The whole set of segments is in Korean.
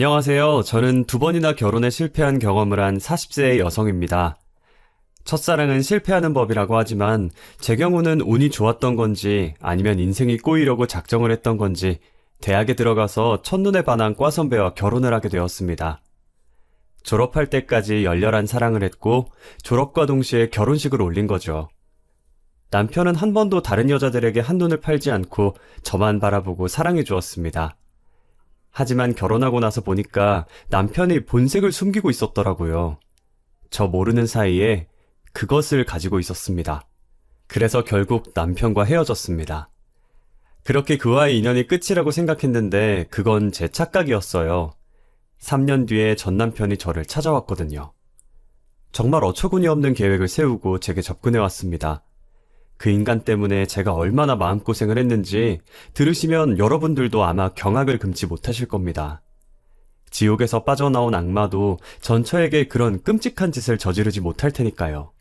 안녕하세요. 저는 두 번이나 결혼에 실패한 경험을 한 40세의 여성입니다. 첫사랑은 실패하는 법이라고 하지만 제 경우는 운이 좋았던 건지 아니면 인생이 꼬이려고 작정을 했던 건지 대학에 들어가서 첫눈에 반한 과 선배와 결혼을 하게 되었습니다. 졸업할 때까지 열렬한 사랑을 했고 졸업과 동시에 결혼식을 올린 거죠. 남편은 한 번도 다른 여자들에게 한눈을 팔지 않고 저만 바라보고 사랑해 주었습니다. 하지만 결혼하고 나서 보니까 남편이 본색을 숨기고 있었더라고요. 저 모르는 사이에 그것을 가지고 있었습니다. 그래서 결국 남편과 헤어졌습니다. 그렇게 그와의 인연이 끝이라고 생각했는데 그건 제 착각이었어요. 3년 뒤에 전 남편이 저를 찾아왔거든요. 정말 어처구니 없는 계획을 세우고 제게 접근해왔습니다. 그 인간 때문에 제가 얼마나 마음고생을 했는지 들으시면 여러분들도 아마 경악을 금치 못하실 겁니다. 지옥에서 빠져나온 악마도 전처에게 그런 끔찍한 짓을 저지르지 못할 테니까요.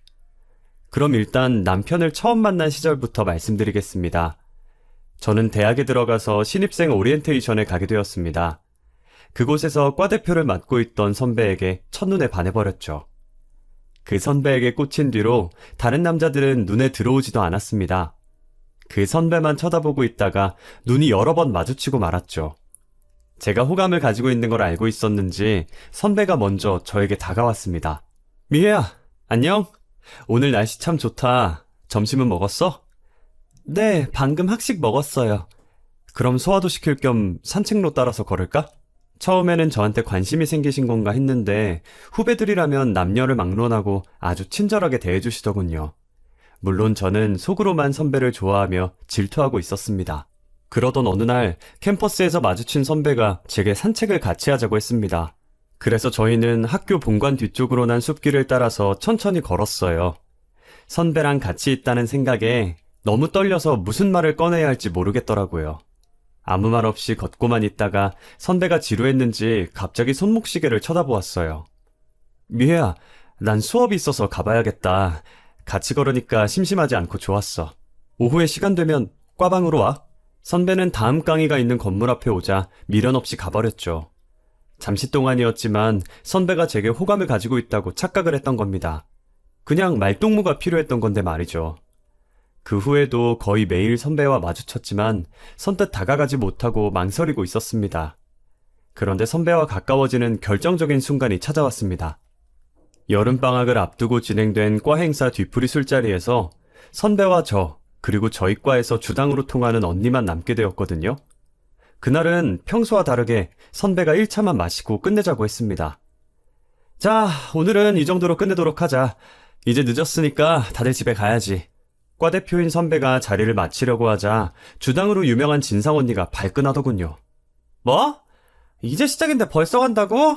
그럼 일단 남편을 처음 만난 시절부터 말씀드리겠습니다. 저는 대학에 들어가서 신입생 오리엔테이션에 가게 되었습니다. 그곳에서 과대표를 맡고 있던 선배에게 첫눈에 반해버렸죠. 그 선배에게 꽂힌 뒤로 다른 남자들은 눈에 들어오지도 않았습니다. 그 선배만 쳐다보고 있다가 눈이 여러 번 마주치고 말았죠. 제가 호감을 가지고 있는 걸 알고 있었는지 선배가 먼저 저에게 다가왔습니다. 미혜야, 안녕? 오늘 날씨 참 좋다. 점심은 먹었어? 네, 방금 학식 먹었어요. 그럼 소화도 시킬 겸 산책로 따라서 걸을까? 처음에는 저한테 관심이 생기신 건가 했는데 후배들이라면 남녀를 막론하고 아주 친절하게 대해주시더군요. 물론 저는 속으로만 선배를 좋아하며 질투하고 있었습니다. 그러던 어느 날 캠퍼스에서 마주친 선배가 제게 산책을 같이 하자고 했습니다. 그래서 저희는 학교 본관 뒤쪽으로 난 숲길을 따라서 천천히 걸었어요. 선배랑 같이 있다는 생각에 너무 떨려서 무슨 말을 꺼내야 할지 모르겠더라고요. 아무 말 없이 걷고만 있다가 선배가 지루했는지 갑자기 손목시계를 쳐다보았어요. 미혜야, 난 수업이 있어서 가봐야겠다. 같이 걸으니까 심심하지 않고 좋았어. 오후에 시간 되면 과방으로 와. 선배는 다음 강의가 있는 건물 앞에 오자 미련 없이 가버렸죠. 잠시 동안이었지만 선배가 제게 호감을 가지고 있다고 착각을 했던 겁니다. 그냥 말동무가 필요했던 건데 말이죠. 그 후에도 거의 매일 선배와 마주쳤지만 선뜻 다가가지 못하고 망설이고 있었습니다. 그런데 선배와 가까워지는 결정적인 순간이 찾아왔습니다. 여름방학을 앞두고 진행된 과 행사 뒤풀이 술자리에서 선배와 그리고 저희 과에서 주당으로 통하는 언니만 남게 되었거든요. 그날은 평소와 다르게 선배가 1차만 마시고 끝내자고 했습니다. 자, 오늘은 이 정도로 끝내도록 하자. 이제 늦었으니까 다들 집에 가야지. 과대표인 선배가 자리를 마치려고 하자 주당으로 유명한 진상 언니가 발끈하더군요. 뭐? 이제 시작인데 벌써 간다고?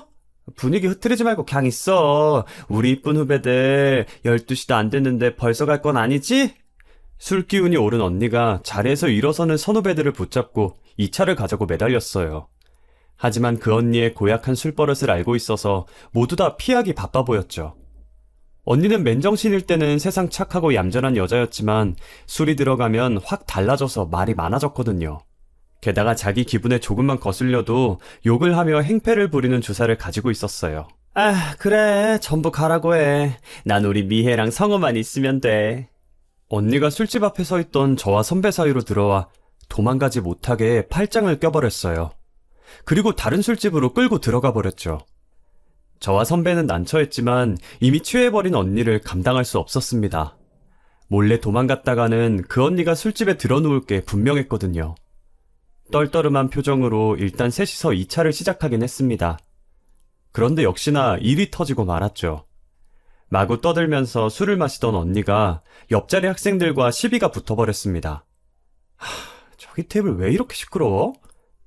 분위기 흐트리지 말고 그냥 있어. 우리 이쁜 후배들 12시도 안 됐는데 벌써 갈 건 아니지? 술 기운이 오른 언니가 자리에서 일어서는 선후배들을 붙잡고 2차를 가자고 매달렸어요. 하지만 그 언니의 고약한 술버릇을 알고 있어서 모두 다 피하기 바빠 보였죠. 언니는 맨정신일 때는 세상 착하고 얌전한 여자였지만 술이 들어가면 확 달라져서 말이 많아졌거든요. 게다가 자기 기분에 조금만 거슬려도 욕을 하며 행패를 부리는 주사를 가지고 있었어요. 아, 그래. 전부 가라고 해. 난 우리 미혜랑 성우만 있으면 돼. 언니가 술집 앞에 서 있던 저와 선배 사이로 들어와 도망가지 못하게 팔짱을 껴버렸어요. 그리고 다른 술집으로 끌고 들어가 버렸죠. 저와 선배는 난처했지만 이미 취해버린 언니를 감당할 수 없었습니다. 몰래 도망갔다가는 그 언니가 술집에 들어누울 게 분명했거든요. 떨떠름한 표정으로 일단 셋이서 2차를 시작하긴 했습니다. 그런데 역시나 일이 터지고 말았죠. 마구 떠들면서 술을 마시던 언니가 옆자리 학생들과 시비가 붙어버렸습니다. 저기 테이블 왜 이렇게 시끄러워?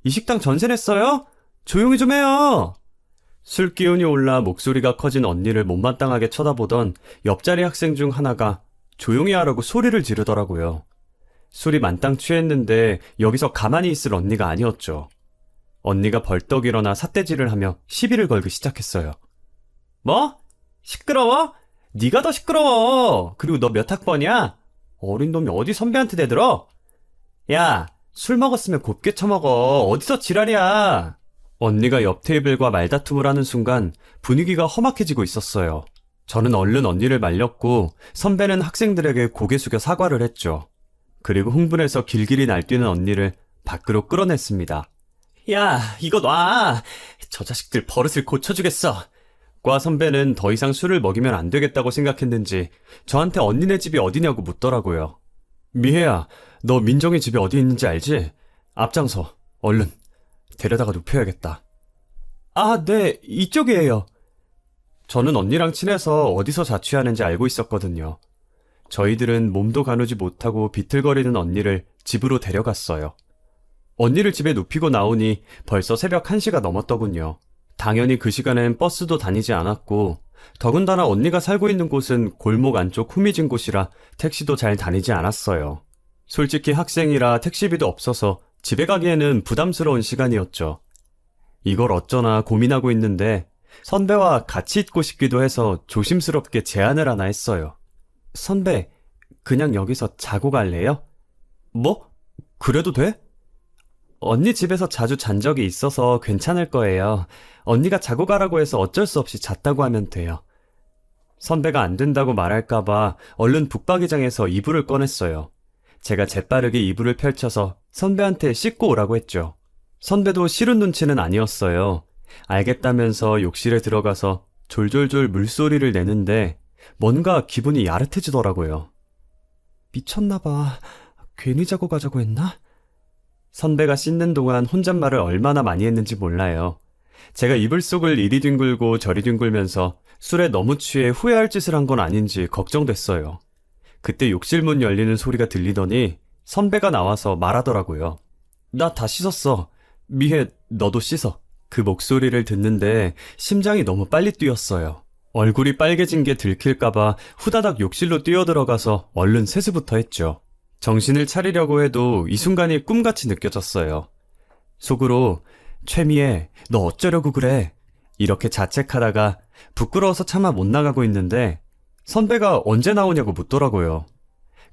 이 식당 전세 냈어요? 조용히 좀 해요! 술 기운이 올라 목소리가 커진 언니를 못마땅하게 쳐다보던 옆자리 학생 중 하나가 조용히 하라고 소리를 지르더라고요. 술이 만땅 취했는데 여기서 가만히 있을 언니가 아니었죠. 언니가 벌떡 일어나 삿대질을 하며 시비를 걸기 시작했어요. 뭐? 시끄러워? 네가 더 시끄러워. 그리고 너 몇 학번이야? 어린 놈이 어디 선배한테 대들어? 야, 술 먹었으면 곱게 처먹어. 어디서 지랄이야? 언니가 옆 테이블과 말다툼을 하는 순간 분위기가 험악해지고 있었어요. 저는 얼른 언니를 말렸고 선배는 학생들에게 고개 숙여 사과를 했죠. 그리고 흥분해서 길길이 날뛰는 언니를 밖으로 끌어냈습니다. 야, 이거 놔! 저 자식들 버릇을 고쳐주겠어! 과 선배는 더 이상 술을 먹이면 안 되겠다고 생각했는지 저한테 언니네 집이 어디냐고 묻더라고요. 미혜야, 너 민정이 집이 어디 있는지 알지? 앞장서, 얼른. 데려다가 눕혀야겠다. 아, 네, 이쪽이에요. 저는 언니랑 친해서 어디서 자취하는지 알고 있었거든요. 저희들은 몸도 가누지 못하고 비틀거리는 언니를 집으로 데려갔어요. 언니를 집에 눕히고 나오니 벌써 새벽 1시가 넘었더군요. 당연히 그 시간엔 버스도 다니지 않았고 더군다나 언니가 살고 있는 곳은 골목 안쪽 후미진 곳이라 택시도 잘 다니지 않았어요. 솔직히 학생이라 택시비도 없어서 집에 가기에는 부담스러운 시간이었죠. 이걸 어쩌나 고민하고 있는데 선배와 같이 있고 싶기도 해서 조심스럽게 제안을 하나 했어요. 선배, 그냥 여기서 자고 갈래요? 뭐? 그래도 돼? 언니 집에서 자주 잔 적이 있어서 괜찮을 거예요. 언니가 자고 가라고 해서 어쩔 수 없이 잤다고 하면 돼요. 선배가 안 된다고 말할까봐 얼른 북박이장에서 이불을 꺼냈어요. 제가 재빠르게 이불을 펼쳐서 선배한테 씻고 오라고 했죠. 선배도 싫은 눈치는 아니었어요. 알겠다면서 욕실에 들어가서 졸졸졸 물소리를 내는데 뭔가 기분이 야릇해지더라고요. 미쳤나봐. 괜히 자고 가자고 했나? 선배가 씻는 동안 혼잣말을 얼마나 많이 했는지 몰라요. 제가 이불 속을 이리 뒹굴고 저리 뒹굴면서 술에 너무 취해 후회할 짓을 한 건 아닌지 걱정됐어요. 그때 욕실 문 열리는 소리가 들리더니 선배가 나와서 말하더라고요. 나 다 씻었어. 미혜, 너도 씻어. 그 목소리를 듣는데 심장이 너무 빨리 뛰었어요. 얼굴이 빨개진 게 들킬까봐 후다닥 욕실로 뛰어들어가서 얼른 세수부터 했죠. 정신을 차리려고 해도 이 순간이 꿈같이 느껴졌어요. 속으로 최미애, 너 어쩌려고 그래? 이렇게 자책하다가 부끄러워서 차마 못 나가고 있는데 선배가 언제 나오냐고 묻더라고요.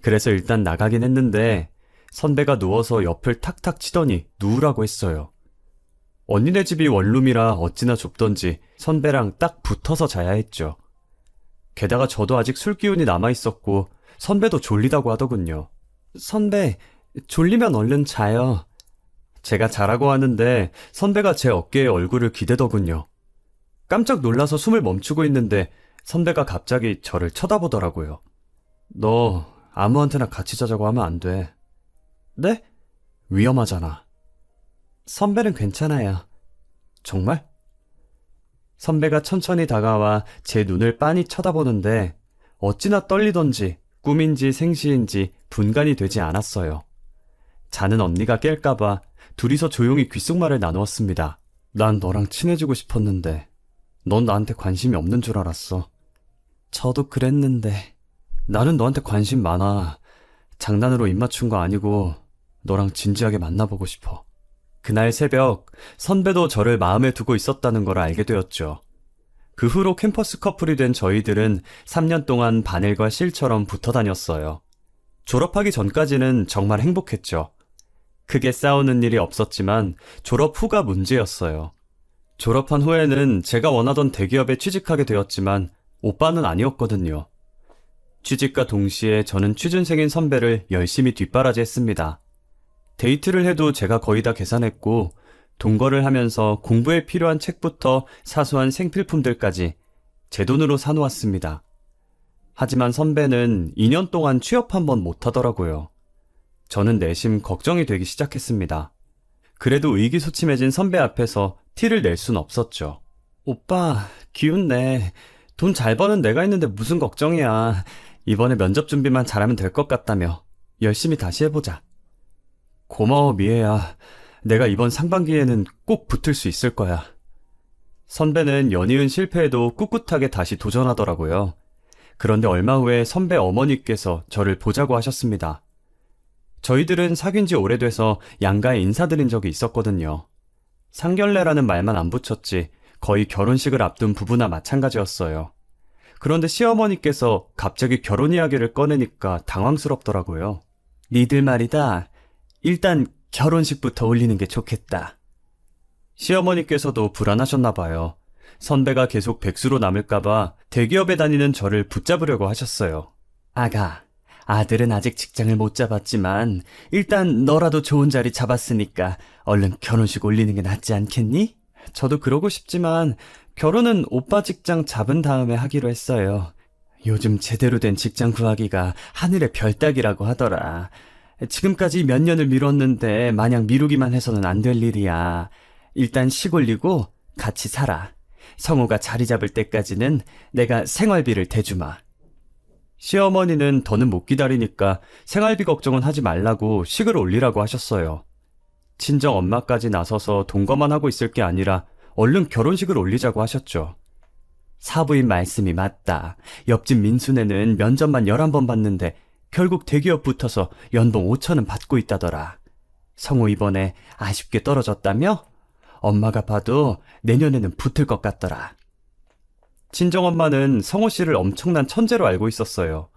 그래서 일단 나가긴 했는데 선배가 누워서 옆을 탁탁 치더니 누우라고 했어요. 언니네 집이 원룸이라 어찌나 좁던지 선배랑 딱 붙어서 자야 했죠. 게다가 저도 아직 술 기운이 남아있었고 선배도 졸리다고 하더군요. 선배, 졸리면 얼른 자요. 제가 자라고 하는데 선배가 제 어깨에 얼굴을 기대더군요. 깜짝 놀라서 숨을 멈추고 있는데 선배가 갑자기 저를 쳐다보더라고요. 너 아무한테나 같이 자자고 하면 안 돼. 네? 위험하잖아. 선배는 괜찮아요. 정말? 선배가 천천히 다가와 제 눈을 빤히 쳐다보는데 어찌나 떨리던지 꿈인지 생시인지 분간이 되지 않았어요. 자는 언니가 깰까봐 둘이서 조용히 귓속말을 나누었습니다. 난 너랑 친해지고 싶었는데 넌 나한테 관심이 없는 줄 알았어. 저도 그랬는데 나는 너한테 관심 많아. 장난으로 입맞춘 거 아니고 너랑 진지하게 만나보고 싶어. 그날 새벽 선배도 저를 마음에 두고 있었다는 걸 알게 되었죠. 그 후로 캠퍼스 커플이 된 저희들은 3년 동안 바늘과 실처럼 붙어 다녔어요. 졸업하기 전까지는 정말 행복했죠. 크게 싸우는 일이 없었지만 졸업 후가 문제였어요. 졸업한 후에는 제가 원하던 대기업에 취직하게 되었지만 오빠는 아니었거든요. 취직과 동시에 저는 취준생인 선배를 열심히 뒷바라지했습니다. 데이트를 해도 제가 거의 다 계산했고 동거를 하면서 공부에 필요한 책부터 사소한 생필품들까지 제 돈으로 사놓았습니다. 하지만 선배는 2년 동안 취업 한 번 못하더라고요. 저는 내심 걱정이 되기 시작했습니다. 그래도 의기소침해진 선배 앞에서 티를 낼 순 없었죠. 오빠, 기운내. 돈 잘 버는 내가 있는데 무슨 걱정이야. 이번에 면접 준비만 잘하면 될 것 같다며. 열심히 다시 해보자. 고마워, 미애야. 내가 이번 상반기에는 꼭 붙을 수 있을 거야. 선배는 연이은 실패에도 꿋꿋하게 다시 도전하더라고요. 그런데 얼마 후에 선배 어머니께서 저를 보자고 하셨습니다. 저희들은 사귄 지 오래돼서 양가에 인사드린 적이 있었거든요. 상견례라는 말만 안 붙였지 거의 결혼식을 앞둔 부부나 마찬가지였어요. 그런데 시어머니께서 갑자기 결혼 이야기를 꺼내니까 당황스럽더라고요. 니들 말이다. 일단 결혼식부터 올리는 게 좋겠다. 시어머니께서도 불안하셨나 봐요. 선배가 계속 백수로 남을까봐 대기업에 다니는 저를 붙잡으려고 하셨어요. 아가, 아들은 아직 직장을 못 잡았지만 일단 너라도 좋은 자리 잡았으니까 얼른 결혼식 올리는 게 낫지 않겠니? 저도 그러고 싶지만 결혼은 오빠 직장 잡은 다음에 하기로 했어요. 요즘 제대로 된 직장 구하기가 하늘의 별 따기라고 하더라. 지금까지 몇 년을 미뤘는데 마냥 미루기만 해서는 안 될 일이야. 일단 식 올리고 같이 살아. 성우가 자리 잡을 때까지는 내가 생활비를 대주마. 시어머니는 더는 못 기다리니까 생활비 걱정은 하지 말라고 식을 올리라고 하셨어요. 친정 엄마까지 나서서 동거만 하고 있을 게 아니라 얼른 결혼식을 올리자고 하셨죠. 사부인 말씀이 맞다. 옆집 민수네는 면접만 11번 봤는데 결국 대기업 붙어서 연봉 5천은 받고 있다더라. 성우 이번에 아쉽게 떨어졌다며? 엄마가 봐도 내년에는 붙을 것 같더라. 친정엄마는 성우 씨를 엄청난 천재로 알고 있었어요.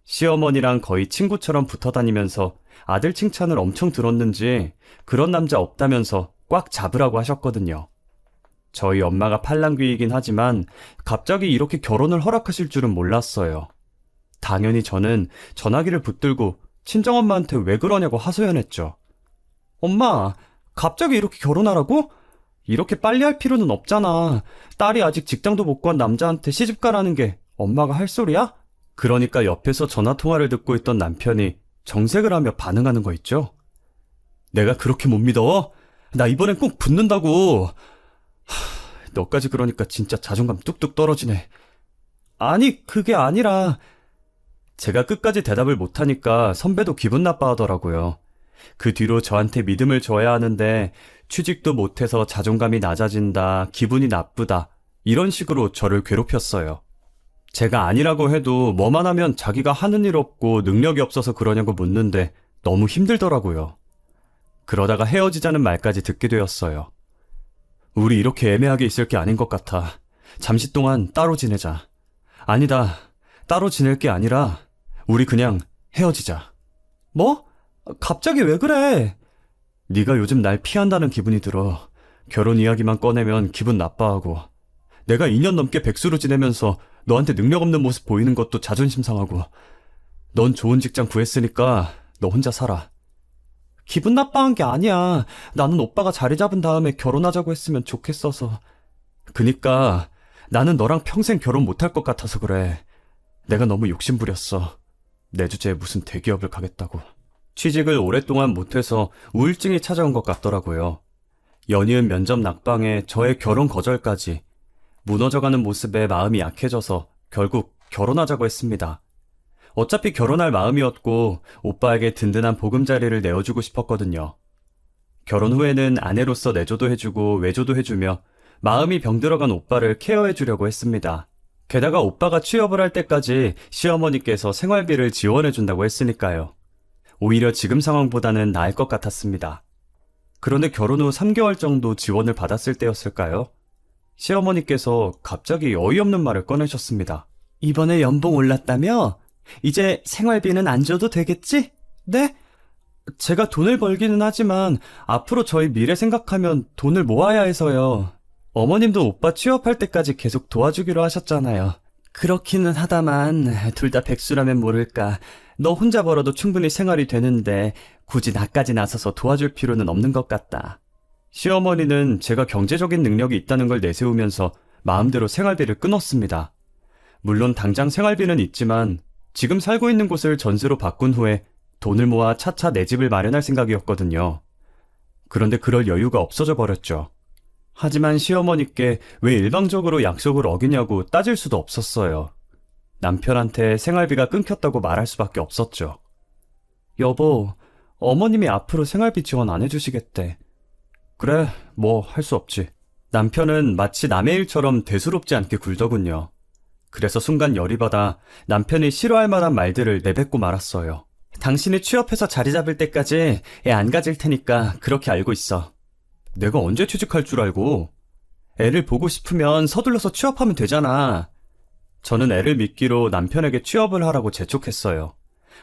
시어머니랑 거의 친구처럼 붙어 다니면서 아들 칭찬을 엄청 들었는지 그런 남자 없다면서 꽉 잡으라고 하셨거든요. 저희 엄마가 팔랑귀이긴 하지만 갑자기 이렇게 결혼을 허락하실 줄은 몰랐어요. 당연히 저는 전화기를 붙들고 친정엄마한테 왜 그러냐고 하소연했죠. 엄마, 갑자기 이렇게 결혼하라고? 이렇게 빨리 할 필요는 없잖아. 딸이 아직 직장도 못 구한 남자한테 시집가라는 게 엄마가 할 소리야? 그러니까 옆에서 전화통화를 듣고 있던 남편이 정색을 하며 반응하는 거 있죠? 내가 그렇게 못 믿어? 나 이번엔 꼭 붙는다고. 너까지 그러니까 진짜 자존감 뚝뚝 떨어지네. 아니, 그게 아니라 제가 끝까지 대답을 못하니까 선배도 기분 나빠하더라고요. 그 뒤로 저한테 믿음을 줘야 하는데 취직도 못해서 자존감이 낮아진다, 기분이 나쁘다 이런 식으로 저를 괴롭혔어요. 제가 아니라고 해도 뭐만 하면 자기가 하는 일 없고 능력이 없어서 그러냐고 묻는데 너무 힘들더라고요. 그러다가 헤어지자는 말까지 듣게 되었어요. 우리 이렇게 애매하게 있을 게 아닌 것 같아. 잠시 동안 따로 지내자. 아니다, 따로 지낼 게 아니라 우리 그냥 헤어지자. 뭐? 갑자기 왜 그래? 네가 요즘 날 피한다는 기분이 들어. 결혼 이야기만 꺼내면 기분 나빠하고. 내가 2년 넘게 백수로 지내면서 너한테 능력 없는 모습 보이는 것도 자존심 상하고. 넌 좋은 직장 구했으니까 너 혼자 살아. 기분 나빠한 게 아니야. 나는 오빠가 자리 잡은 다음에 결혼하자고 했으면 좋겠어서. 그니까 나는 너랑 평생 결혼 못할 것 같아서 그래. 내가 너무 욕심부렸어. 내 주제에 무슨 대기업을 가겠다고. 취직을 오랫동안 못해서 우울증이 찾아온 것 같더라고요. 연이은 면접 낙방에 저의 결혼 거절까지. 무너져가는 모습에 마음이 약해져서 결국 결혼하자고 했습니다. 어차피 결혼할 마음이었고 오빠에게 든든한 보금자리를 내어주고 싶었거든요. 결혼 후에는 아내로서 내조도 해주고 외조도 해주며 마음이 병들어간 오빠를 케어해주려고 했습니다. 게다가 오빠가 취업을 할 때까지 시어머니께서 생활비를 지원해준다고 했으니까요. 오히려 지금 상황보다는 나을 것 같았습니다. 그런데 결혼 후 3개월 정도 지원을 받았을 때였을까요? 시어머니께서 갑자기 어이없는 말을 꺼내셨습니다. 이번에 연봉 올랐다며? 이제 생활비는 안 줘도 되겠지? 네? 제가 돈을 벌기는 하지만 앞으로 저희 미래 생각하면 돈을 모아야 해서요. 어머님도 오빠 취업할 때까지 계속 도와주기로 하셨잖아요. 그렇기는 하다만 둘 다 백수라면 모를까. 너 혼자 벌어도 충분히 생활이 되는데 굳이 나까지 나서서 도와줄 필요는 없는 것 같다. 시어머니는 제가 경제적인 능력이 있다는 걸 내세우면서 마음대로 생활비를 끊었습니다. 물론 당장 생활비는 있지만 지금 살고 있는 곳을 전세로 바꾼 후에 돈을 모아 차차 내 집을 마련할 생각이었거든요. 그런데 그럴 여유가 없어져 버렸죠. 하지만 시어머니께 왜 일방적으로 약속을 어기냐고 따질 수도 없었어요. 남편한테 생활비가 끊겼다고 말할 수밖에 없었죠. 여보, 어머님이 앞으로 생활비 지원 안 해주시겠대. 그래, 뭐 할 수 없지. 남편은 마치 남의 일처럼 대수롭지 않게 굴더군요. 그래서 순간 열이 받아 남편이 싫어할 만한 말들을 내뱉고 말았어요. 당신이 취업해서 자리 잡을 때까지 애 안 가질 테니까 그렇게 알고 있어. 내가 언제 취직할 줄 알고? 애를 보고 싶으면 서둘러서 취업하면 되잖아. 저는 애를 믿기로 남편에게 취업을 하라고 재촉했어요.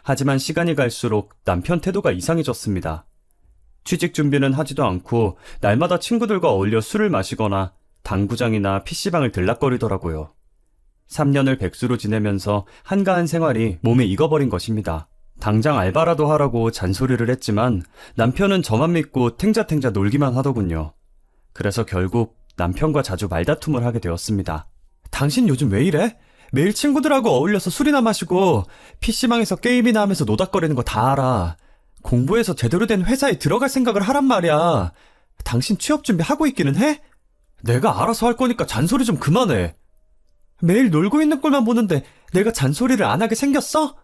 하지만 시간이 갈수록 남편 태도가 이상해졌습니다. 취직 준비는 하지도 않고 날마다 친구들과 어울려 술을 마시거나 당구장이나 PC방을 들락거리더라고요. 3년을 백수로 지내면서 한가한 생활이 몸에 익어버린 것입니다. 당장 알바라도 하라고 잔소리를 했지만 남편은 저만 믿고 탱자탱자 놀기만 하더군요. 그래서 결국 남편과 자주 말다툼을 하게 되었습니다. 당신 요즘 왜 이래? 매일 친구들하고 어울려서 술이나 마시고 PC방에서 게임이나 하면서 노닥거리는 거 다 알아. 공부해서 제대로 된 회사에 들어갈 생각을 하란 말이야. 당신 취업 준비하고 있기는 해? 내가 알아서 할 거니까 잔소리 좀 그만해. 매일 놀고 있는 꼴만 보는데 내가 잔소리를 안 하게 생겼어?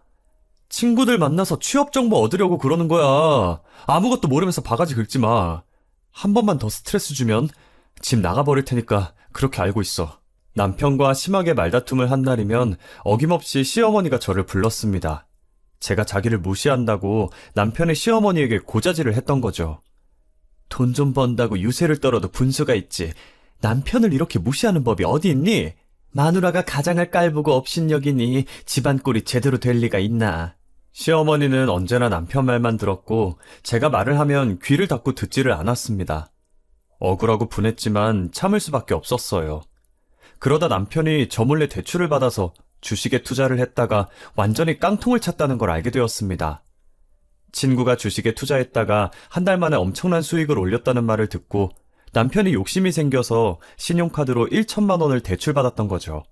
친구들 만나서 취업 정보 얻으려고 그러는 거야. 아무것도 모르면서 바가지 긁지 마. 한 번만 더 스트레스 주면 집 나가버릴 테니까 그렇게 알고 있어. 남편과 심하게 말다툼을 한 날이면 어김없이 시어머니가 저를 불렀습니다. 제가 자기를 무시한다고 남편의 시어머니에게 고자질을 했던 거죠. 돈 좀 번다고 유세를 떨어도 분수가 있지. 남편을 이렇게 무시하는 법이 어디 있니? 마누라가 가장을 깔보고 업신여기니 집안 꼴이 제대로 될 리가 있나. 시어머니는 언제나 남편 말만 들었고 제가 말을 하면 귀를 닫고 듣지를 않았습니다. 억울하고 분했지만 참을 수밖에 없었어요. 그러다 남편이 저 몰래 대출을 받아서 주식에 투자를 했다가 완전히 깡통을 찼다는 걸 알게 되었습니다. 친구가 주식에 투자했다가 한 달 만에 엄청난 수익을 올렸다는 말을 듣고 남편이 욕심이 생겨서 신용카드로 1천만 원을 대출받았던 거죠.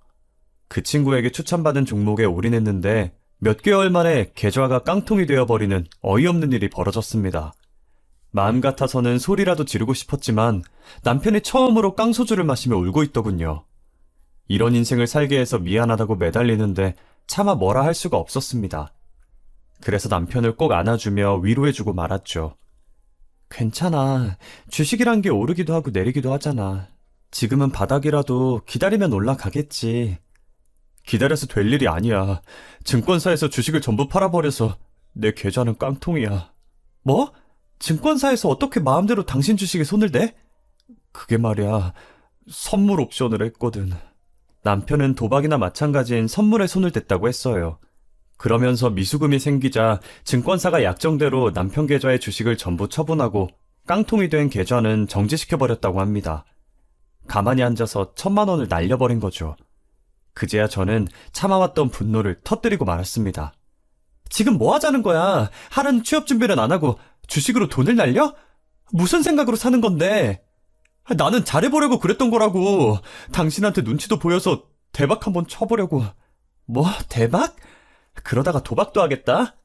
그 친구에게 추천받은 종목에 올인했는데 몇 개월 만에 계좌가 깡통이 되어버리는 어이없는 일이 벌어졌습니다. 마음 같아서는 소리라도 지르고 싶었지만 남편이 처음으로 깡소주를 마시며 울고 있더군요. 이런 인생을 살게 해서 미안하다고 매달리는데 차마 뭐라 할 수가 없었습니다. 그래서 남편을 꼭 안아주며 위로해주고 말았죠. 괜찮아. 주식이란 게 오르기도 하고 내리기도 하잖아. 지금은 바닥이라도 기다리면 올라가겠지. 기다려서 될 일이 아니야. 증권사에서 주식을 전부 팔아버려서 내 계좌는 깡통이야. 뭐? 증권사에서 어떻게 마음대로 당신 주식에 손을 대? 그게 말이야. 선물 옵션을 했거든. 남편은 도박이나 마찬가지인 선물에 손을 댔다고 했어요. 그러면서 미수금이 생기자 증권사가 약정대로 남편 계좌의 주식을 전부 처분하고 깡통이 된 계좌는 정지시켜버렸다고 합니다. 가만히 앉아서 1,000만 원을 날려버린 거죠. 그제야 저는 참아왔던 분노를 터뜨리고 말았습니다. 지금 뭐 하자는 거야? 하루는 취업 준비를 안 하고 주식으로 돈을 날려? 무슨 생각으로 사는 건데? 나는 잘해보려고 그랬던 거라고. 당신한테 눈치도 보여서 대박 한번 쳐보려고. 뭐? 대박? 그러다가 도박도 하겠다?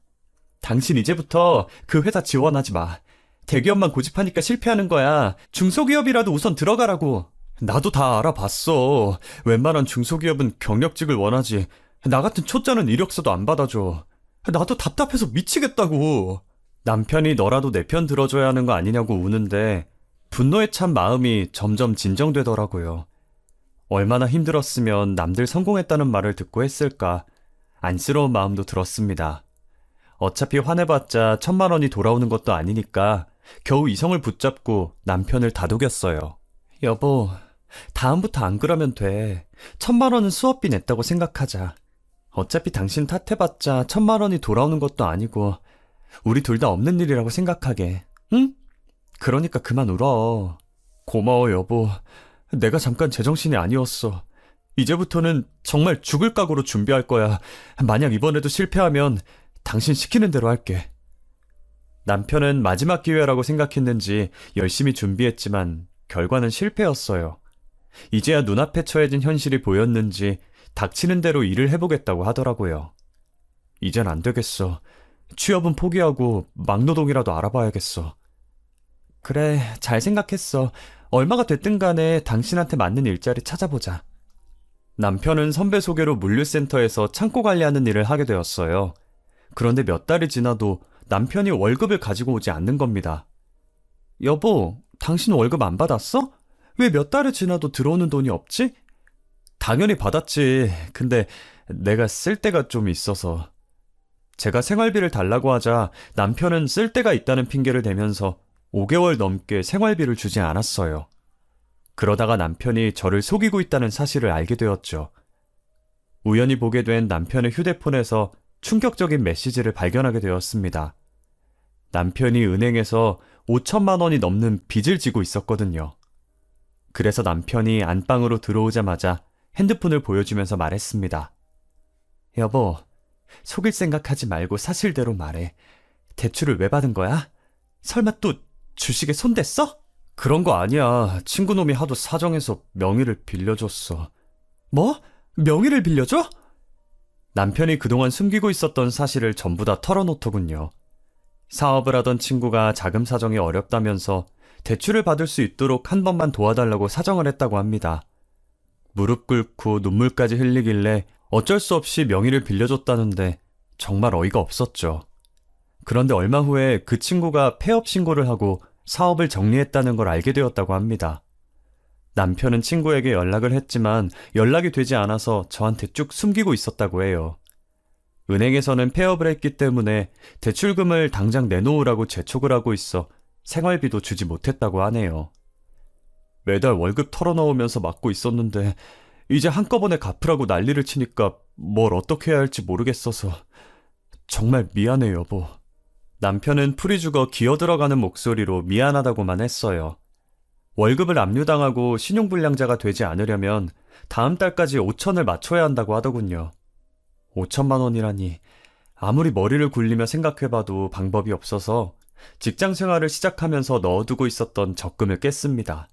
당신 이제부터 그 회사 지원하지 마. 대기업만 고집하니까 실패하는 거야. 중소기업이라도 우선 들어가라고. 나도 다 알아봤어. 웬만한 중소기업은 경력직을 원하지. 나 같은 초짜는 이력서도 안 받아줘. 나도 답답해서 미치겠다고. 남편이 너라도 내 편 들어줘야 하는 거 아니냐고 우는데 분노에 찬 마음이 점점 진정되더라고요. 얼마나 힘들었으면 남들 성공했다는 말을 듣고 했을까. 안쓰러운 마음도 들었습니다. 어차피 화내봤자 1,000만 원이 돌아오는 것도 아니니까 겨우 이성을 붙잡고 남편을 다독였어요. 여보, 다음부터 안 그러면 돼. 1,000만 원은 수업비 냈다고 생각하자. 어차피 당신 탓해봤자 1,000만 원이 돌아오는 것도 아니고 우리 둘 다 없는 일이라고 생각하게. 응? 그러니까 그만 울어. 고마워 여보. 내가 잠깐 제정신이 아니었어. 이제부터는 정말 죽을 각오로 준비할 거야. 만약 이번에도 실패하면 당신 시키는 대로 할게. 남편은 마지막 기회라고 생각했는지 열심히 준비했지만 결과는 실패였어요. 이제야 눈앞에 처해진 현실이 보였는지 닥치는 대로 일을 해보겠다고 하더라고요. 이젠 안 되겠어. 취업은 포기하고 막노동이라도 알아봐야겠어. 그래, 잘 생각했어. 얼마가 됐든 간에 당신한테 맞는 일자리 찾아보자. 남편은 선배 소개로 물류센터에서 창고 관리하는 일을 하게 되었어요. 그런데 몇 달이 지나도 남편이 월급을 가지고 오지 않는 겁니다. 여보, 당신 월급 안 받았어? 왜 몇 달이 지나도 들어오는 돈이 없지? 당연히 받았지. 근데 내가 쓸 데가 좀 있어서. 제가 생활비를 달라고 하자 남편은 쓸 데가 있다는 핑계를 대면서 5개월 넘게 생활비를 주지 않았어요. 그러다가 남편이 저를 속이고 있다는 사실을 알게 되었죠. 우연히 보게 된 남편의 휴대폰에서 충격적인 메시지를 발견하게 되었습니다. 남편이 은행에서 5천만 원이 넘는 빚을 지고 있었거든요. 그래서 남편이 안방으로 들어오자마자 핸드폰을 보여주면서 말했습니다. 여보, 속일 생각하지 말고 사실대로 말해. 대출을 왜 받은 거야? 설마 또 주식에 손댔어? 그런 거 아니야. 친구놈이 하도 사정해서 명의를 빌려줬어. 뭐? 명의를 빌려줘? 남편이 그동안 숨기고 있었던 사실을 전부 다 털어놓더군요. 사업을 하던 친구가 자금 사정이 어렵다면서 대출을 받을 수 있도록 한 번만 도와달라고 사정을 했다고 합니다. 무릎 꿇고 눈물까지 흘리길래 어쩔 수 없이 명의를 빌려줬다는데 정말 어이가 없었죠. 그런데 얼마 후에 그 친구가 폐업 신고를 하고 사업을 정리했다는 걸 알게 되었다고 합니다. 남편은 친구에게 연락을 했지만 연락이 되지 않아서 저한테 쭉 숨기고 있었다고 해요. 은행에서는 폐업을 했기 때문에 대출금을 당장 내놓으라고 재촉을 하고 있어 생활비도 주지 못했다고 하네요. 매달 월급 털어넣으면서 맞고 있었는데 이제 한꺼번에 갚으라고 난리를 치니까 뭘 어떻게 해야 할지 모르겠어서 정말 미안해 여보. 남편은 풀이 죽어 기어들어가는 목소리로 미안하다고만 했어요. 월급을 압류당하고 신용불량자가 되지 않으려면 다음 달까지 5천을 맞춰야 한다고 하더군요. 5천만 원이라니 아무리 머리를 굴리며 생각해봐도 방법이 없어서 직장 생활을 시작하면서 넣어두고 있었던 적금을 깼습니다.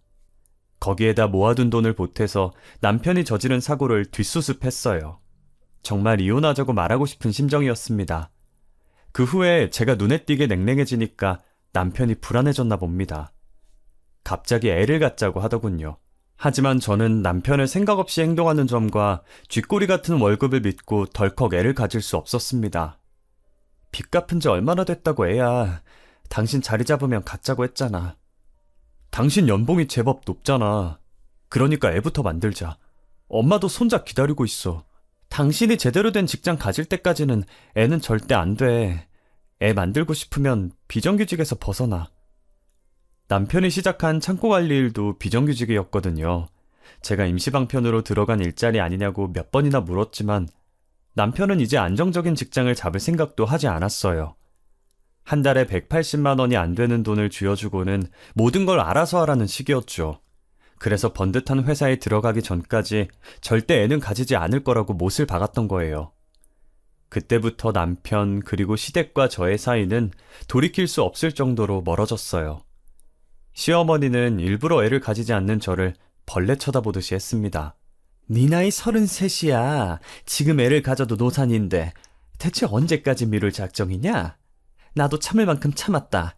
거기에다 모아둔 돈을 보태서 남편이 저지른 사고를 뒷수습했어요. 정말 이혼하자고 말하고 싶은 심정이었습니다. 그 후에 제가 눈에 띄게 냉랭해지니까 남편이 불안해졌나 봅니다. 갑자기 애를 갖자고 하더군요. 하지만 저는 남편을 생각 없이 행동하는 점과 쥐꼬리 같은 월급을 믿고 덜컥 애를 가질 수 없었습니다. 빚 갚은 지 얼마나 됐다고 애야. 당신 자리 잡으면 갖자고 했잖아. 당신 연봉이 제법 높잖아. 그러니까 애부터 만들자. 엄마도 손자 기다리고 있어. 당신이 제대로 된 직장 가질 때까지는 애는 절대 안 돼. 애 만들고 싶으면 비정규직에서 벗어나. 남편이 시작한 창고 관리 일도 비정규직이었거든요. 제가 임시방편으로 들어간 일자리 아니냐고 몇 번이나 물었지만 남편은 이제 안정적인 직장을 잡을 생각도 하지 않았어요. 한 달에 180만 원이 안 되는 돈을 쥐어주고는 모든 걸 알아서 하라는 식이었죠. 그래서 번듯한 회사에 들어가기 전까지 절대 애는 가지지 않을 거라고 못을 박았던 거예요. 그때부터 남편 그리고 시댁과 저의 사이는 돌이킬 수 없을 정도로 멀어졌어요. 시어머니는 일부러 애를 가지지 않는 저를 벌레 쳐다보듯이 했습니다. 네 나이 33이야. 지금 애를 가져도 노산인데 대체 언제까지 미룰 작정이냐? 나도 참을 만큼 참았다.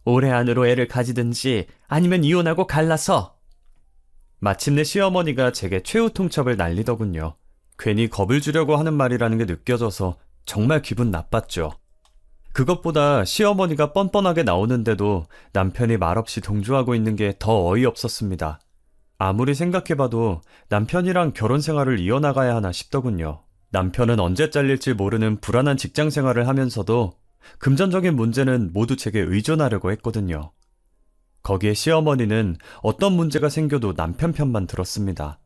올해 안으로 애를 가지든지 아니면 이혼하고 갈라서. 마침내 시어머니가 제게 최후 통첩을 날리더군요. 괜히 겁을 주려고 하는 말이라는 게 느껴져서 정말 기분 나빴죠. 그것보다 시어머니가 뻔뻔하게 나오는데도 남편이 말없이 동조하고 있는 게 더 어이없었습니다. 아무리 생각해봐도 남편이랑 결혼 생활을 이어나가야 하나 싶더군요. 남편은 언제 잘릴지 모르는 불안한 직장 생활을 하면서도 금전적인 문제는 모두 제게 의존하려고 했거든요. 거기에 시어머니는 어떤 문제가 생겨도 남편 편만 들었습니다.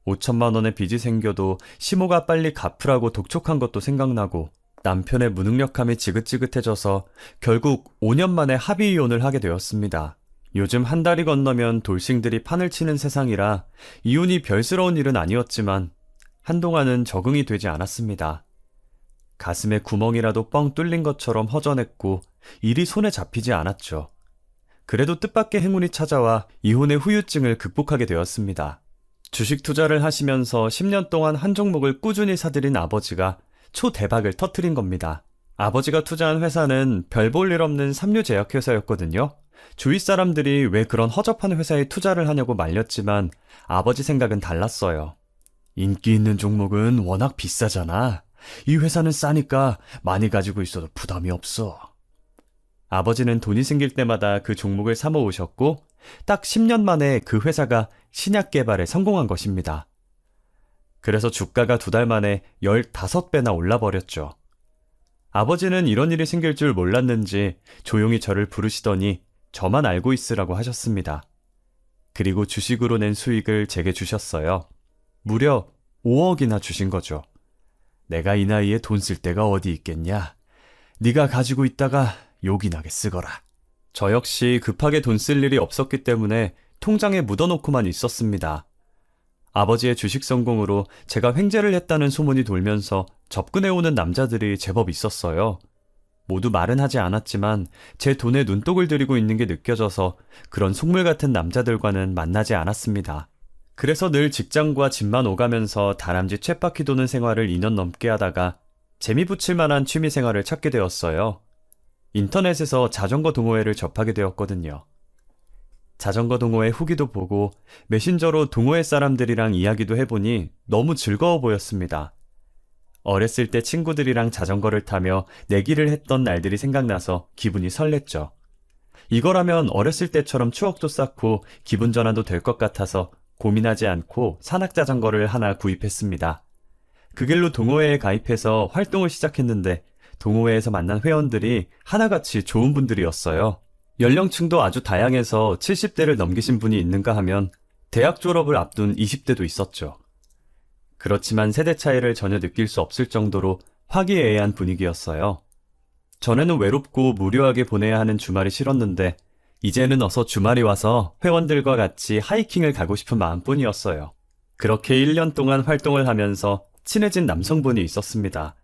5천만 원의 빚이 생겨도 시모가 빨리 갚으라고 독촉한 것도 생각나고 남편의 무능력함이 지긋지긋해져서 결국 5년 만에 합의 이혼을 하게 되었습니다. 요즘 한 달이 건너면 돌싱들이 판을 치는 세상이라 이혼이 별스러운 일은 아니었지만 한동안은 적응이 되지 않았습니다. 가슴에 구멍이라도 뻥 뚫린 것처럼 허전했고 일이 손에 잡히지 않았죠. 그래도 뜻밖의 행운이 찾아와 이혼의 후유증을 극복하게 되었습니다. 주식 투자를 하시면서 10년 동안 한 종목을 꾸준히 사들인 아버지가 초대박을 터뜨린 겁니다. 아버지가 투자한 회사는 별 볼 일 없는 삼류제약회사였거든요. 주위 사람들이 왜 그런 허접한 회사에 투자를 하냐고 말렸지만 아버지 생각은 달랐어요. 인기 있는 종목은 워낙 비싸잖아. 이 회사는 싸니까 많이 가지고 있어도 부담이 없어. 아버지는 돈이 생길 때마다 그 종목을 사모으셨고 딱 10년 만에 그 회사가 신약 개발에 성공한 것입니다. 그래서 주가가 2달 만에 15배나 올라버렸죠. 아버지는 이런 일이 생길 줄 몰랐는지 조용히 저를 부르시더니 저만 알고 있으라고 하셨습니다. 그리고 주식으로 낸 수익을 제게 주셨어요. 무려 5억이나 주신 거죠. 내가 이 나이에 돈 쓸 데가 어디 있겠냐. 네가 가지고 있다가 욕이 나게 쓰거라. 저 역시 급하게 돈 쓸 일이 없었기 때문에 통장에 묻어놓고만 있었습니다. 아버지의 주식 성공으로 제가 횡재를 했다는 소문이 돌면서 접근해오는 남자들이 제법 있었어요. 모두 말은 하지 않았지만 제 돈에 눈독을 들이고 있는 게 느껴져서 그런 속물 같은 남자들과는 만나지 않았습니다. 그래서 늘 직장과 집만 오가면서 다람쥐 쳇바퀴 도는 생활을 2년 넘게 하다가 재미 붙일 만한 취미 생활을 찾게 되었어요. 인터넷에서 자전거 동호회를 접하게 되었거든요. 자전거 동호회 후기도 보고 메신저로 동호회 사람들이랑 이야기도 해보니 너무 즐거워 보였습니다. 어렸을 때 친구들이랑 자전거를 타며 내기를 했던 날들이 생각나서 기분이 설렜죠. 이거라면 어렸을 때처럼 추억도 쌓고 기분 전환도 될 것 같아서 고민하지 않고 산악자전거를 하나 구입했습니다. 그 길로 동호회에 가입해서 활동을 시작했는데 동호회에서 만난 회원들이 하나같이 좋은 분들이었어요. 연령층도 아주 다양해서 70대를 넘기신 분이 있는가 하면 대학 졸업을 앞둔 20대도 있었죠. 그렇지만 세대 차이를 전혀 느낄 수 없을 정도로 화기애애한 분위기였어요. 전에는 외롭고 무료하게 보내야 하는 주말이 싫었는데 이제는 어서 주말이 와서 회원들과 같이 하이킹을 가고 싶은 마음뿐이었어요. 그렇게 1년 동안 활동을 하면서 친해진 남성분이 있었습니다.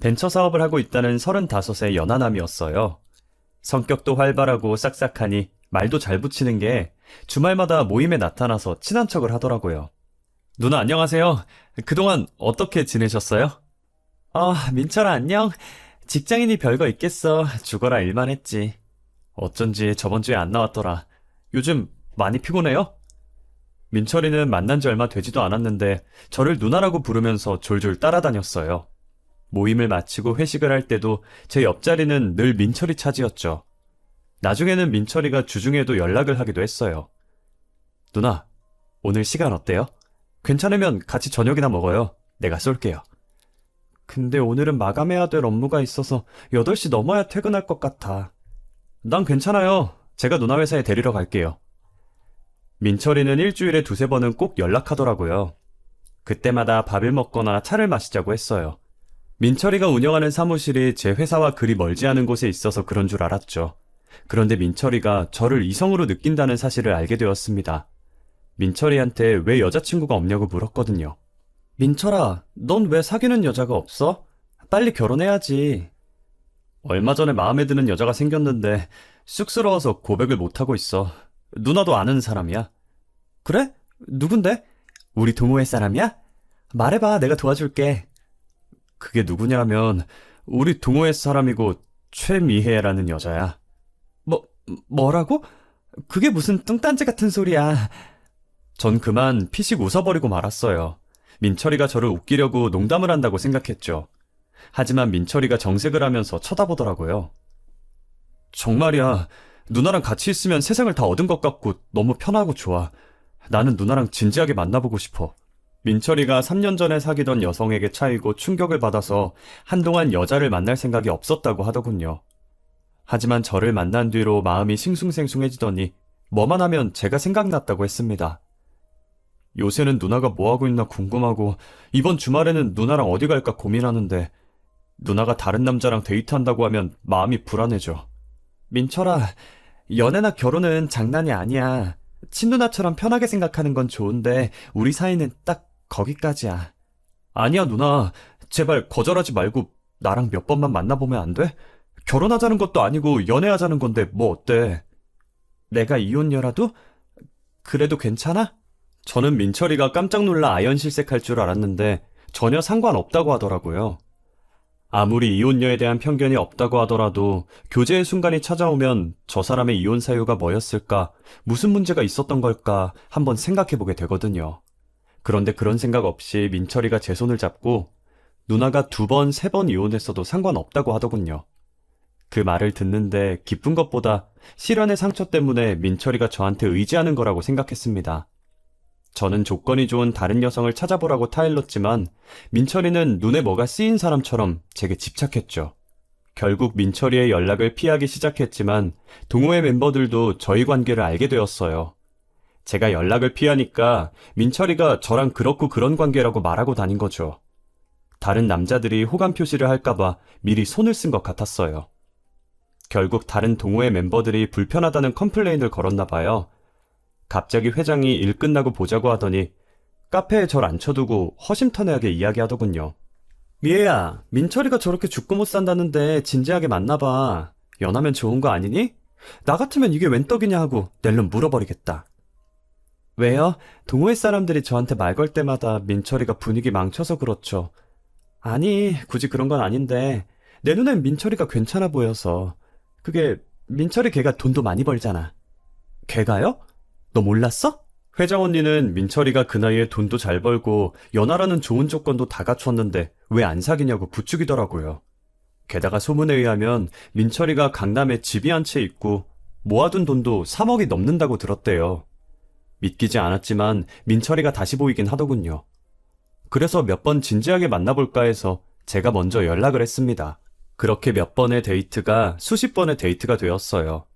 벤처 사업을 하고 있다는 35의 연하남이었어요. 성격도 활발하고 싹싹하니 말도 잘 붙이는 게 주말마다 모임에 나타나서 친한 척을 하더라고요. 누나 안녕하세요. 그동안 어떻게 지내셨어요? 민철아 안녕. 직장인이 별거 있겠어. 죽어라 일만 했지. 어쩐지 저번 주에 안 나왔더라. 요즘 많이 피곤해요? 민철이는 만난 지 얼마 되지도 않았는데 저를 누나라고 부르면서 졸졸 따라다녔어요. 모임을 마치고 회식을 할 때도 제 옆자리는 늘 민철이 차지였죠. 나중에는 민철이가 주중에도 연락을 하기도 했어요. 누나, 오늘 시간 어때요? 괜찮으면 같이 저녁이나 먹어요. 내가 쏠게요. 근데 오늘은 마감해야 될 업무가 있어서 8시 넘어야 퇴근할 것 같아. 난 괜찮아요. 제가 누나 회사에 데리러 갈게요. 민철이는 일주일에 2-3번은 꼭 연락하더라고요. 그때마다 밥을 먹거나 차를 마시자고 했어요. 민철이가 운영하는 사무실이 제 회사와 그리 멀지 않은 곳에 있어서 그런 줄 알았죠. 그런데 민철이가 저를 이성으로 느낀다는 사실을 알게 되었습니다. 민철이한테 왜 여자친구가 없냐고 물었거든요. 민철아, 넌 왜 사귀는 여자가 없어? 빨리 결혼해야지. 얼마 전에 마음에 드는 여자가 생겼는데 쑥스러워서 고백을 못하고 있어. 누나도 아는 사람이야. 그래? 누군데? 우리 동호회 사람이야? 말해봐, 내가 도와줄게. 그게 누구냐면 우리 동호회 사람이고 최미혜라는 여자야. 뭐라고? 그게 무슨 뚱딴지 같은 소리야. 전 그만 피식 웃어버리고 말았어요. 민철이가 저를 웃기려고 농담을 한다고 생각했죠. 하지만 민철이가 정색을 하면서 쳐다보더라고요. 정말이야. 누나랑 같이 있으면 세상을 다 얻은 것 같고 너무 편하고 좋아. 나는 누나랑 진지하게 만나보고 싶어. 민철이가 3년 전에 사귀던 여성에게 차이고 충격을 받아서 한동안 여자를 만날 생각이 없었다고 하더군요. 하지만 저를 만난 뒤로 마음이 싱숭생숭해지더니 뭐만 하면 제가 생각났다고 했습니다. 요새는 누나가 뭐하고 있나 궁금하고 이번 주말에는 누나랑 어디 갈까 고민하는데 누나가 다른 남자랑 데이트한다고 하면 마음이 불안해져. 민철아, 연애나 결혼은 장난이 아니야. 친누나처럼 편하게 생각하는 건 좋은데 우리 사이는 딱 거기까지야. 아니야 누나, 제발 거절하지 말고 나랑 몇 번만 만나보면 안 돼? 결혼하자는 것도 아니고 연애하자는 건데 뭐 어때? 내가 이혼녀라도? 그래도 괜찮아? 저는 민철이가 깜짝 놀라 아연실색할 줄 알았는데 전혀 상관없다고 하더라고요. 아무리 이혼녀에 대한 편견이 없다고 하더라도 교제의 순간이 찾아오면 저 사람의 이혼 사유가 뭐였을까, 무슨 문제가 있었던 걸까 한번 생각해보게 되거든요. 그런데 그런 생각 없이 민철이가 제 손을 잡고 누나가 2번, 3번 이혼했어도 상관없다고 하더군요. 그 말을 듣는데 기쁜 것보다 실연의 상처 때문에 민철이가 저한테 의지하는 거라고 생각했습니다. 저는 조건이 좋은 다른 여성을 찾아보라고 타일렀지만 민철이는 눈에 뭐가 쓰인 사람처럼 제게 집착했죠. 결국 민철이의 연락을 피하기 시작했지만 동호회 멤버들도 저희 관계를 알게 되었어요. 제가 연락을 피하니까 민철이가 저랑 그렇고 그런 관계라고 말하고 다닌 거죠. 다른 남자들이 호감 표시를 할까봐 미리 손을 쓴 것 같았어요. 결국 다른 동호회 멤버들이 불편하다는 컴플레인을 걸었나 봐요. 갑자기 회장이 일 끝나고 보자고 하더니 카페에 절 앉혀두고 허심탄회하게 이야기하더군요. 미애야, 민철이가 저렇게 죽고 못 산다는데 진지하게 만나봐. 연하면 좋은 거 아니니? 나 같으면 이게 웬 떡이냐 하고 낼름 물어버리겠다. 왜요? 동호회 사람들이 저한테 말 걸 때마다 민철이가 분위기 망쳐서 그렇죠. 아니, 굳이 그런 건 아닌데 내 눈엔 민철이가 괜찮아 보여서. 그게 민철이 걔가 돈도 많이 벌잖아. 걔가요? 너 몰랐어? 회장 언니는 민철이가 그 나이에 돈도 잘 벌고 연하라는 좋은 조건도 다 갖췄는데 왜 안 사귀냐고 부추기더라고요. 게다가 소문에 의하면 민철이가 강남에 집이 한 채 있고 모아둔 돈도 3억이 넘는다고 들었대요. 믿기지 않았지만 민철이가 다시 보이긴 하더군요. 그래서 몇 번 진지하게 만나볼까 해서 제가 먼저 연락을 했습니다. 그렇게 몇 번의 데이트가 수십 번의 데이트가 되었어요.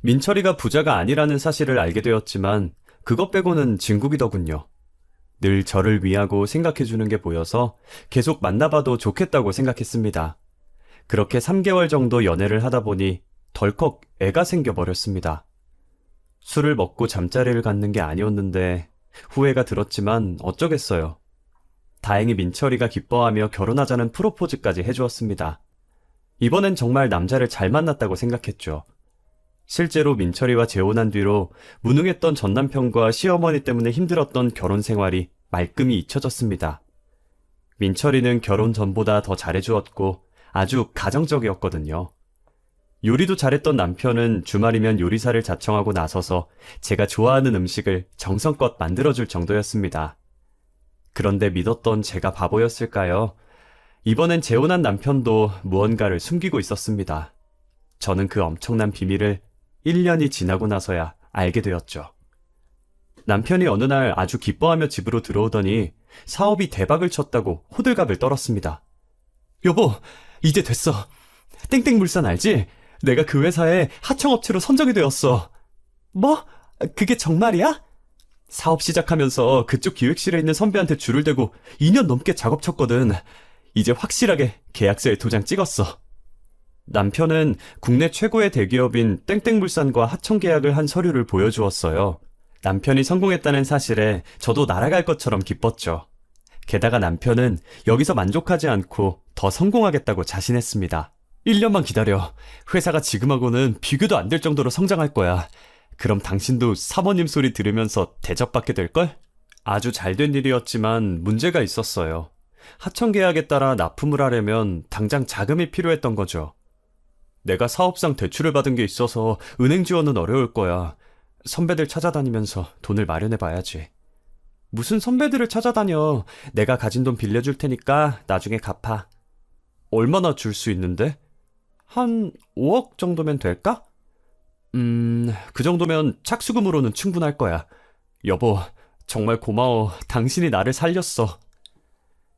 민철이가 부자가 아니라는 사실을 알게 되었지만 그것 빼고는 진국이더군요. 늘 저를 위하고 생각해주는 게 보여서 계속 만나봐도 좋겠다고 생각했습니다. 그렇게 3개월 정도 연애를 하다 보니 덜컥 애가 생겨버렸습니다. 술을 먹고 잠자리를 갖는 게 아니었는데 후회가 들었지만 어쩌겠어요. 다행히 민철이가 기뻐하며 결혼하자는 프로포즈까지 해주었습니다. 이번엔 정말 남자를 잘 만났다고 생각했죠. 실제로 민철이와 재혼한 뒤로 무능했던 전남편과 시어머니 때문에 힘들었던 결혼 생활이 말끔히 잊혀졌습니다. 민철이는 결혼 전보다 더 잘해주었고 아주 가정적이었거든요. 요리도 잘했던 남편은 주말이면 요리사를 자청하고 나서서 제가 좋아하는 음식을 정성껏 만들어줄 정도였습니다. 그런데 믿었던 제가 바보였을까요? 이번엔 재혼한 남편도 무언가를 숨기고 있었습니다. 저는 그 엄청난 비밀을 1년이 지나고 나서야 알게 되었죠. 남편이 어느 날 아주 기뻐하며 집으로 들어오더니 사업이 대박을 쳤다고 호들갑을 떨었습니다. 여보, 이제 됐어. 땡땡물산 알지? 내가 그 회사에 하청업체로 선정이 되었어. 뭐? 그게 정말이야? 사업 시작하면서 그쪽 기획실에 있는 선배한테 줄을 대고 2년 넘게 작업 쳤거든. 이제 확실하게 계약서에 도장 찍었어. 남편은 국내 최고의 대기업인 땡땡물산과 하청 계약을 한 서류를 보여주었어요. 남편이 성공했다는 사실에 저도 날아갈 것처럼 기뻤죠. 게다가 남편은 여기서 만족하지 않고 더 성공하겠다고 자신했습니다. 1년만 기다려. 회사가 지금하고는 비교도 안 될 정도로 성장할 거야. 그럼 당신도 사모님 소리 들으면서 대접받게 될걸? 아주 잘된 일이었지만 문제가 있었어요. 하청 계약에 따라 납품을 하려면 당장 자금이 필요했던 거죠. 내가 사업상 대출을 받은 게 있어서 은행 지원은 어려울 거야. 선배들 찾아다니면서 돈을 마련해봐야지. 무슨 선배들을 찾아다녀. 내가 가진 돈 빌려줄 테니까 나중에 갚아. 얼마나 줄 수 있는데? 한 5억 정도면 될까? 그 정도면 착수금으로는 충분할 거야. 여보, 정말 고마워. 당신이 나를 살렸어.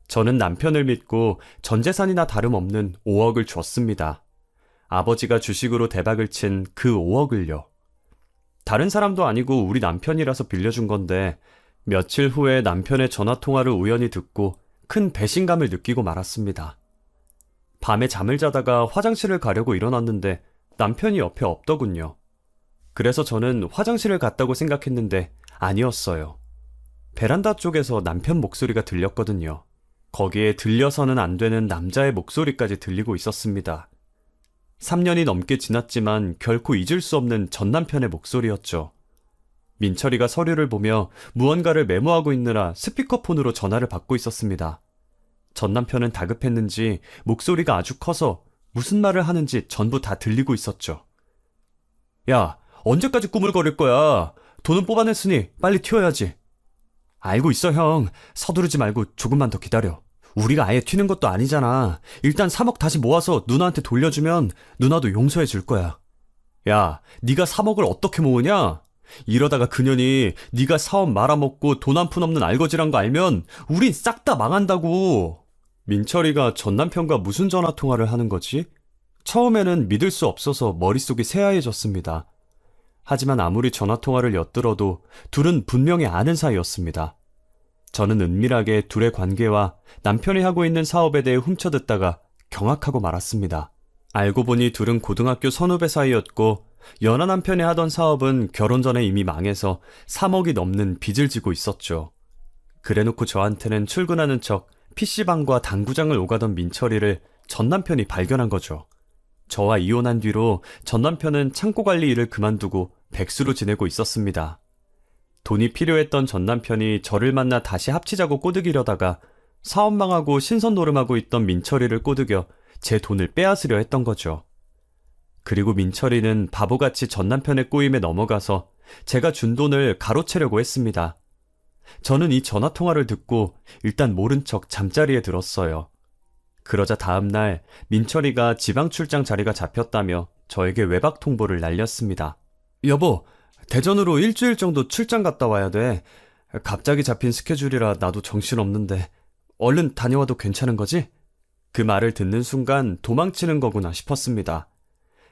저는 남편을 믿고 전 재산이나 다름없는 5억을 줬습니다. 아버지가 주식으로 대박을 친 그 5억을요. 다른 사람도 아니고 우리 남편이라서 빌려준 건데 며칠 후에 남편의 전화통화를 우연히 듣고 큰 배신감을 느끼고 말았습니다. 밤에 잠을 자다가 화장실을 가려고 일어났는데 남편이 옆에 없더군요. 그래서 저는 화장실을 갔다고 생각했는데 아니었어요. 베란다 쪽에서 남편 목소리가 들렸거든요. 거기에 들려서는 안 되는 남자의 목소리까지 들리고 있었습니다. 3년이 넘게 지났지만 결코 잊을 수 없는 전 남편의 목소리였죠. 민철이가 서류를 보며 무언가를 메모하고 있느라 스피커폰으로 전화를 받고 있었습니다. 전 남편은 다급했는지 목소리가 아주 커서 무슨 말을 하는지 전부 다 들리고 있었죠. 야, 언제까지 꾸물거릴 거야? 돈은 뽑아냈으니 빨리 튀어야지. 알고 있어, 형. 서두르지 말고 조금만 더 기다려. 우리가 아예 튀는 것도 아니잖아. 일단 3억 다시 모아서 누나한테 돌려주면 누나도 용서해 줄 거야. 야, 네가 3억을 어떻게 모으냐? 이러다가 그년이 네가 사업 말아먹고 돈 한 푼 없는 알거지란 거 알면 우린 싹 다 망한다고. 민철이가 전 남편과 무슨 전화통화를 하는 거지? 처음에는 믿을 수 없어서 머릿속이 새하얘졌습니다. 하지만 아무리 전화통화를 엿들어도 둘은 분명히 아는 사이였습니다. 저는 은밀하게 둘의 관계와 남편이 하고 있는 사업에 대해 훔쳐듣다가 경악하고 말았습니다. 알고 보니 둘은 고등학교 선후배 사이였고 연하 남편이 하던 사업은 결혼 전에 이미 망해서 3억이 넘는 빚을 지고 있었죠. 그래놓고 저한테는 출근하는 척 PC방과 당구장을 오가던 민철이를 전 남편이 발견한 거죠. 저와 이혼한 뒤로 전 남편은 창고 관리 일을 그만두고 백수로 지내고 있었습니다. 돈이 필요했던 전 남편이 저를 만나 다시 합치자고 꼬드기려다가 사업 망하고 신선 노름하고 있던 민철이를 꼬드겨 제 돈을 빼앗으려 했던 거죠. 그리고 민철이는 바보같이 전 남편의 꼬임에 넘어가서 제가 준 돈을 가로채려고 했습니다. 저는 이 전화통화를 듣고 일단 모른 척 잠자리에 들었어요. 그러자 다음날 민철이가 지방 출장 자리가 잡혔다며 저에게 외박 통보를 날렸습니다. 여보, 대전으로 일주일 정도 출장 갔다 와야 돼. 갑자기 잡힌 스케줄이라 나도 정신없는데 얼른 다녀와도 괜찮은 거지? 그 말을 듣는 순간 도망치는 거구나 싶었습니다.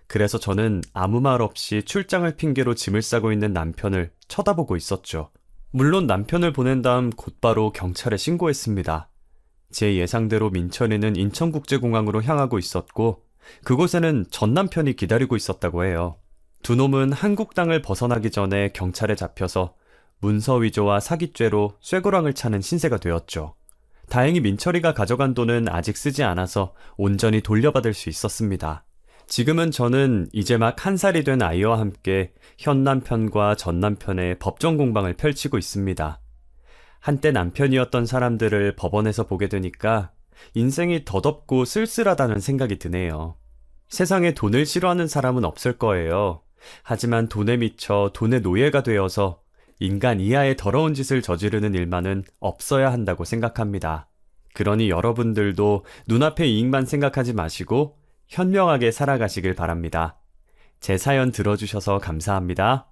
그래서 저는 아무 말 없이 출장을 핑계로 짐을 싸고 있는 남편을 쳐다보고 있었죠. 물론 남편을 보낸 다음 곧바로 경찰에 신고했습니다. 제 예상대로 민철이는 인천국제공항으로 향하고 있었고 그곳에는 전 남편이 기다리고 있었다고 해요. 두 놈은 한국 땅을 벗어나기 전에 경찰에 잡혀서 문서 위조와 사기죄로 쇠고랑을 차는 신세가 되었죠. 다행히 민철이가 가져간 돈은 아직 쓰지 않아서 온전히 돌려받을 수 있었습니다. 지금은 저는 이제 막 1살이 된 아이와 함께 현 남편과 전 남편의 법정 공방을 펼치고 있습니다. 한때 남편이었던 사람들을 법원에서 보게 되니까 인생이 더덥고 쓸쓸하다는 생각이 드네요. 세상에 돈을 싫어하는 사람은 없을 거예요. 하지만 돈에 미쳐 돈의 노예가 되어서 인간 이하의 더러운 짓을 저지르는 일만은 없어야 한다고 생각합니다. 그러니 여러분들도 눈앞의 이익만 생각하지 마시고 현명하게 살아가시길 바랍니다. 제 사연 들어주셔서 감사합니다.